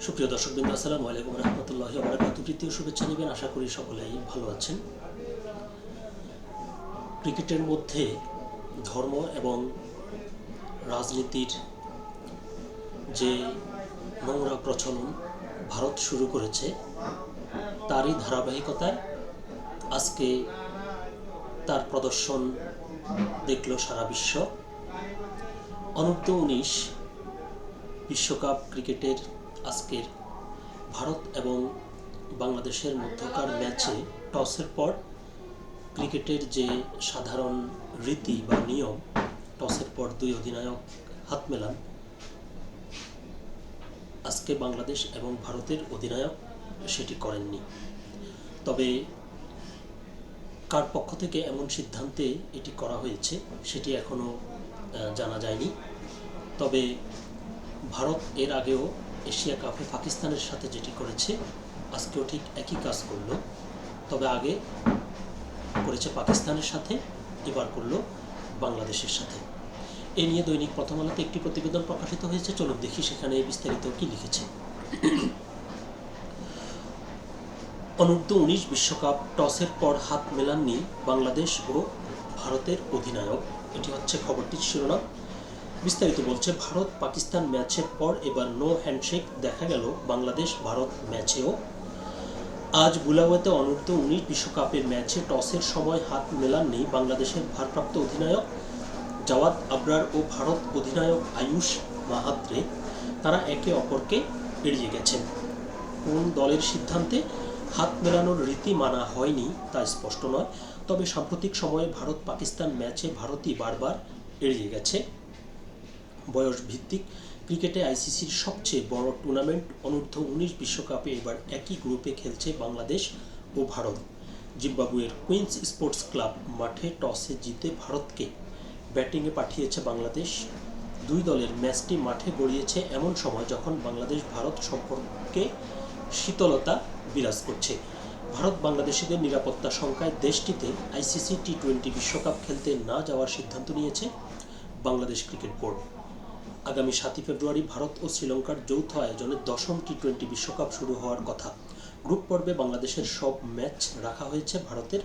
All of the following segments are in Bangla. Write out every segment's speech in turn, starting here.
সুপ্রিয় দর্শকবৃন্দ, আসসালামু আলাইকুম রহমতুল্লাহি ওয়া বারাকাতুহু। তৃতীয় শুভেচ্ছা নেবেন, আশা করি সকলেই ভালো আছেন। ক্রিকেটের মধ্যে ধর্ম এবং রাজনীতির যে নোংরা প্রচলন ভারত শুরু করেছে, তারই ধারাবাহিকতায় আজকে তার প্রদর্শন দেখল সারা বিশ্ব। অনূর্ধ্ব-19 বিশ্বকাপ ক্রিকেটের আজকের ভারত এবং বাংলাদেশের মধ্যকার ম্যাচে টসের পর ক্রিকেটের যে সাধারণ রীতি বা নিয়ম, টসের পর দুই অধিনায়ক হাত মেলান, আজকে বাংলাদেশ এবং ভারতের অধিনায়ক সেটি করেননি। তবে কার পক্ষ থেকে এমন সিদ্ধান্তে এটি করা হয়েছে সেটি এখনও জানা যায়নি। তবে ভারত এর আগেও এশিয়া কাপে পাকিস্তানের সাথে যেটি করেছে, আজকেও ঠিক একই কাজ করলো। তবে আগে করেছে পাকিস্তানের সাথে, এবার করলো বাংলাদেশের সাথে। এ নিয়ে দৈনিক প্রথম আলোতে একটি প্রতিবেদন প্রকাশিত হয়েছে। চলুন দেখি সেখানে বিস্তারিত কি লিখেছে। অনূর্ধ্ব-19 বিশ্বকাপ টসের পর হাত মেলাননি বাংলাদেশ ও ভারতের অধিনায়ক, এটি হচ্ছে খবরটির শিরোনাম। বিস্তারিত বলছে, ভারত পাকিস্তান ম্যাচের পর এবার নো হ্যান্ডশেক দেখা গেল বাংলাদেশ ভারত ম্যাচেও। আজ বুলাওয়েতে অনূর্ধ্ব-19 বিশ্বকাপের ম্যাচে টসের সময় হাত মেলাননি বাংলাদেশের ভারপ্রাপ্ত অধিনায়ক জাওয়াদ আবরার ও ভারত অধিনায়ক আয়ুষ মাহাত্রে। তারা একে অপরকে এড়িয়ে গেছেন। কোন দলের সিদ্ধান্তে হাত মেলানোর রীতি মানা হয়নি তা স্পষ্ট নয়। তবে সাম্প্রতিক সময়ে ভারত পাকিস্তান ম্যাচে ভারতই বারবার এড়িয়ে গেছে। বয়স ভিত্তিক ক্রিকেটে আইসিসির সবচেয়ে বড় টুর্নামেন্ট অনূর্ধ্ব-19 বিশ্বকাপে এবার একই গ্রুপে খেলছে বাংলাদেশ ও ভারত। জিম্বাবুয়ের কুইন্স স্পোর্টস ক্লাব মাঠে টসে জিতে ভারতকে ব্যাটিংয়ে পাঠিয়েছে বাংলাদেশ। দুই দলের ম্যাচটি মাঠে গড়িয়েছে এমন সময় যখন বাংলাদেশ ভারত সম্পর্কে শীতলতা বিরাজ করছে। ভারত বাংলাদেশিদের নিরাপত্তা শঙ্কায় দেশটিতে আইসিসি টি-20 বিশ্বকাপ খেলতে না যাওয়ার সিদ্ধান্ত নিয়েছে বাংলাদেশ ক্রিকেট বোর্ড। আগামী 7 ফেব্রুয়ারি ভারত ও শ্রীলঙ্কার যৌথ আয়োজনে 10ম টি-20 বিশ্বকাপ শুরু হওয়ার কথা। গ্রুপ পর্বে বাংলাদেশের সব ম্যাচ রাখা হয়েছে ভারতের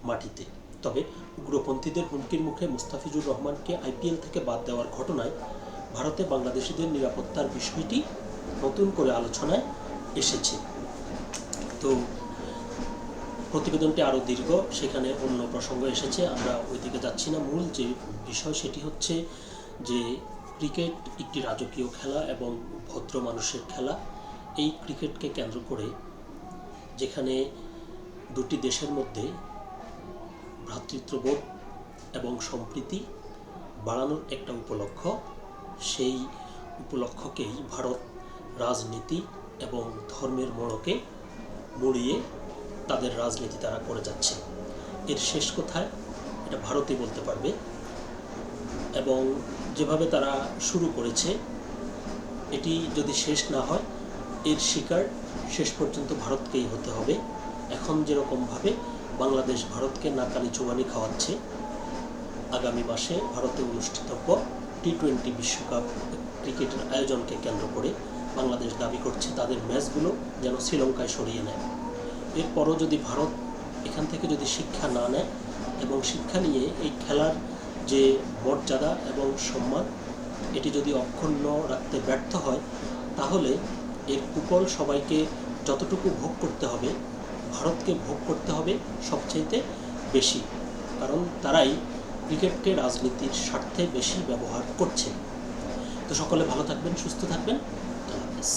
মাটিতে। তবে উগ্রপন্থীদের হুমকির মুখে মুস্তাফিজুর রহমানকে আইপিএল থেকে বাদ দেওয়ার ঘটনায় ভারতে বাংলাদেশিদের নিরাপত্তার বিষয়টি নতুন করে আলোচনায় এসেছে। তো প্রতিবেদনটি আরও দীর্ঘ, সেখানে অন্য প্রসঙ্গ এসেছে, আমরা ওইদিকে যাচ্ছি না। মূল যে বিষয় সেটি হচ্ছে যে ক্রিকেট একটি রাজকীয় খেলা এবং ভদ্র মানুষের খেলা। এই ক্রিকেটকে কেন্দ্র করে যেখানে দুটি দেশের মধ্যে ভ্রাতৃত্ববোধ এবং সম্প্রীতি বাড়ানোর একটা উপলক্ষ, সেই উপলক্ষকেই ভারত রাজনীতি এবং ধর্মের মোড়কে মুড়িয়ে তাদের রাজনীতি তারা করে যাচ্ছে। এর শেষ কোথায় এটা ভারতই বলতে পারবে। এবং যেভাবে তারা শুরু করেছে, এটি যদি শেষ না হয়, এর শিকার শেষ পর্যন্ত ভারতকেই হতে হবে। এখন যেরকমভাবে বাংলাদেশ ভারতকে নাকানি চুবানি খাওয়াচ্ছে, আগামী মাসে ভারতে অনুষ্ঠিতব্য টি-20 বিশ্বকাপ ক্রিকেটের আয়োজনকে কেন্দ্র করে বাংলাদেশ দাবি করছে তাদের ম্যাচগুলো যেন শ্রীলঙ্কায় সরিয়ে নেয়। এরপরও যদি ভারত এখান থেকে যদি শিক্ষা না নেয় এবং শিক্ষা নিয়ে এই খেলার যে মর্যাদা এবং সম্মান, এটি যদি অক্ষুণ্ণ রাখতে ব্যর্থ হয়, তাহলে এর কুফল সবাইকে যতটুকু ভোগ করতে হবে, ভারতকে ভোগ করতে হবে সবচাইতে বেশি। কারণ তারাই ক্রিকেটকে রাজনীতির স্বার্থে বেশি ব্যবহার করছে। তো সকলে ভালো থাকবেন, সুস্থ থাকবেন। আল্লাহ হাফেজ।